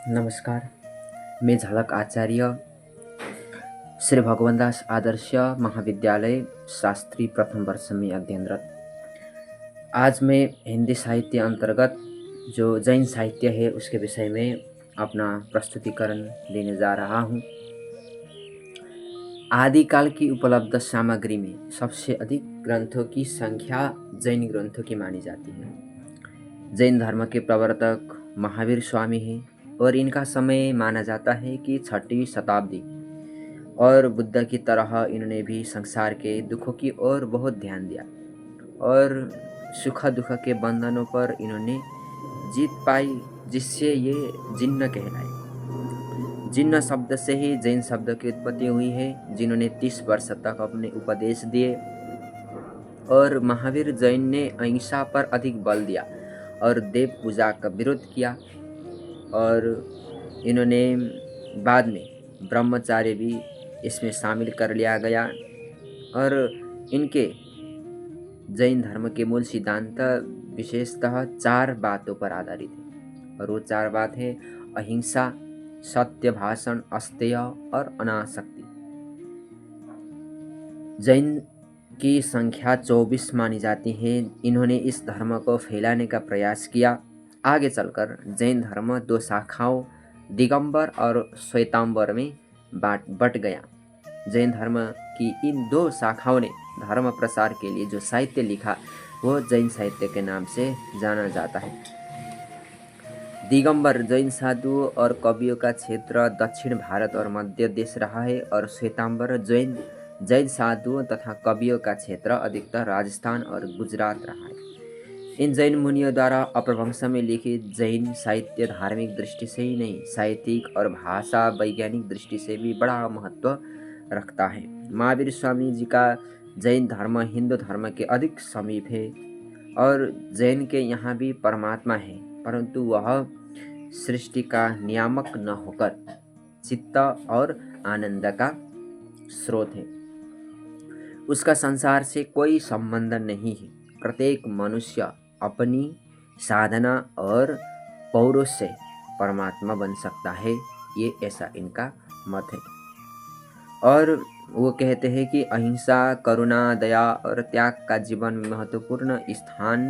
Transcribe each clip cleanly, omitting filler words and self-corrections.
नमस्कार। मैं झलक आचार्य श्री भगवानदास आदर्श महाविद्यालय शास्त्री प्रथम वर्ष में अध्ययनरत। आज मैं हिंदी साहित्य अंतर्गत जो जैन साहित्य है उसके विषय में अपना प्रस्तुतिकरण देने जा रहा हूँ। आदिकाल की उपलब्ध सामग्री में सबसे अधिक ग्रंथों की संख्या जैन ग्रंथों की मानी जाती है। जैन धर्म के प्रवर्तक महावीर स्वामी हैं और इनका समय माना जाता है कि 6वीं शताब्दी। और बुद्ध की तरह इन्होंने भी संसार के दुखों की ओर बहुत ध्यान दिया और सुख दुख के बंधनों पर इन्होंने जीत पाई, जिससे ये जिन्न कहलाए। जिन्न शब्द से ही जैन शब्द की उत्पत्ति हुई है, जिन्होंने 30 वर्ष तक अपने उपदेश दिए। और महावीर जैन ने अहिंसा पर अधिक बल दिया और देव पूजा का विरोध किया। और इन्होंने बाद में ब्रह्मचार्य भी इसमें शामिल कर लिया गया। और इनके जैन धर्म के मूल सिद्धांत विशेषतः 4 बातों पर आधारित है, और वो 4 बात है: अहिंसा, सत्य भाषण, अस्तेय और अनासक्ति। जैन की संख्या 24 मानी जाती है। इन्होंने इस धर्म को फैलाने का प्रयास किया। आगे चलकर जैन धर्म 2 शाखाओं दिगंबर और श्वेतांबर में बट गया। जैन धर्म की इन 2 शाखाओं ने धर्म प्रसार के लिए जो साहित्य लिखा वो जैन साहित्य के नाम से जाना जाता है। दिगंबर जैन साधु और कवियों का क्षेत्र दक्षिण भारत और मध्य देश रहा है, और श्वेतांबर जैन साधुओं तथा कवियों का क्षेत्र अधिकतर राजस्थान और गुजरात रहा है। इन जैन मुनियों द्वारा अपभ्रंश में लिखित जैन साहित्य धार्मिक दृष्टि से ही नहीं, साहित्यिक और भाषा वैज्ञानिक दृष्टि से भी बड़ा महत्व रखता है। महावीर स्वामी जी का जैन धर्म हिंदू धर्म के अधिक समीप है, और जैन के यहाँ भी परमात्मा है, परंतु वह सृष्टि का नियामक न होकर चित्त और आनंद का स्रोत है। उसका संसार से कोई संबंध नहीं है। प्रत्येक मनुष्य अपनी साधना और पौरुष से परमात्मा बन सकता है, ये ऐसा इनका मत है। और वो कहते हैं कि अहिंसा, करुणा, दया और त्याग का जीवन में महत्वपूर्ण स्थान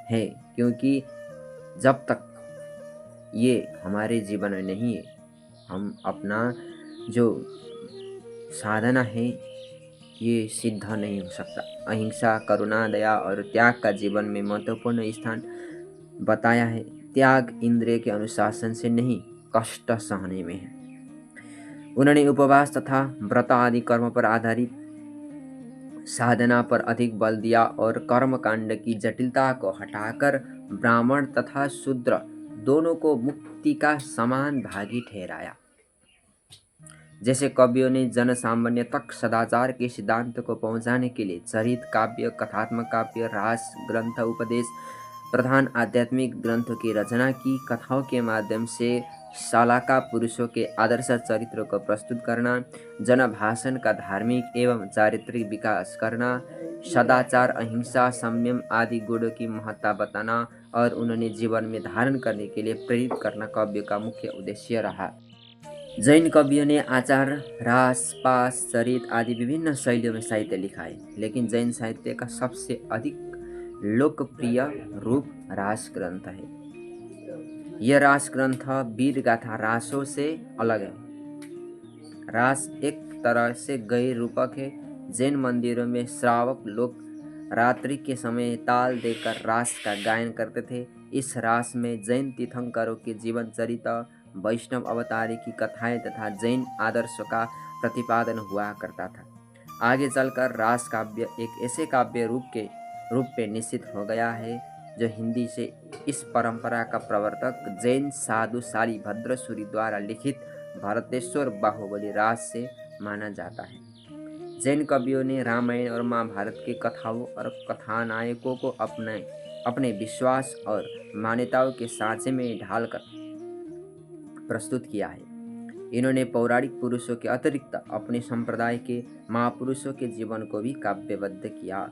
है, क्योंकि जब तक ये हमारे जीवन में नहीं है, हम अपना जो साधना है ये सिद्ध नहीं हो सकता। अहिंसा, करुणा, दया और त्याग का जीवन में महत्वपूर्ण स्थान बताया है। त्याग इंद्रिय के अनुशासन से नहीं, कष्ट सहने में है। उन्होंने उपवास तथा व्रत आदि कर्म पर आधारित साधना पर अधिक बल दिया और कर्म कांड की जटिलता को हटाकर ब्राह्मण तथा शूद्र दोनों को मुक्ति का समान भागी ठहराया। जैसे कवियों ने जन सामान्य तक सदाचार के सिद्धांत को पहुंचाने के लिए चरित काव्य, कथात्मक काव्य, रास ग्रंथ, उपदेश प्रधान आध्यात्मिक ग्रंथों की रचना की। कथाओं के माध्यम से शालाका पुरुषों के आदर्श चरित्रों को प्रस्तुत करना, जनभाषण का धार्मिक एवं चारित्रिक विकास करना, सदाचार, अहिंसा, संयम आदि गुणों की महत्ता बताना और उन्होंने जीवन में धारण करने के लिए प्रेरित करना कवियों का मुख्य उद्देश्य रहा। जैन कवियों ने आचार, रास, पास, चरित आदि विभिन्न शैलियों में साहित्य लिखा है, लेकिन जैन साहित्य का सबसे अधिक लोकप्रिय रूप रास ग्रंथ है। यह रास ग्रंथ वीर गाथा रासों से अलग है। रास एक तरह से गैर रूपक है। जैन मंदिरों में श्रावक लोग रात्रि के समय ताल देकर रास का गायन करते थे। इस रास में जैन तीर्थंकरों के जीवन चरित्र, वैष्णव अवतारी की कथाएं तथा जैन आदर्शों का प्रतिपादन हुआ करता था। आगे चलकर रास काव्य एक ऐसे काव्य रूप में निश्चित हो गया है जो हिंदी से इस परंपरा का प्रवर्तक जैन साधु शालिभद्र सूरि द्वारा लिखित भरतेश्वर बाहुबली रास से माना जाता है। जैन कवियों ने रामायण और महाभारत के कथाओं और कथानायकों को अपने विश्वास और मान्यताओं के सांचे में ढालकर प्रस्तुत किया है। इन्होंने पौराणिक पुरुषों के अतिरिक्त अपने संप्रदाय के महापुरुषों के जीवन को भी काव्यबद्ध किया।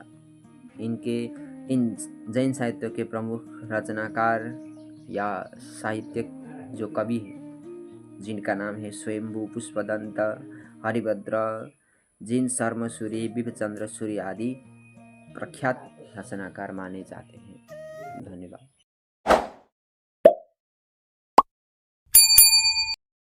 इन जैन साहित्य के प्रमुख रचनाकार या साहित्यिक जो कवि है जिनका नाम है स्वयंभू, पुष्पदंत, हरिभद्र, जिन शर्मसूरी, बिपचंद्र सूरी आदि प्रख्यात रचनाकार माने जाते हैं। धन्यवाद।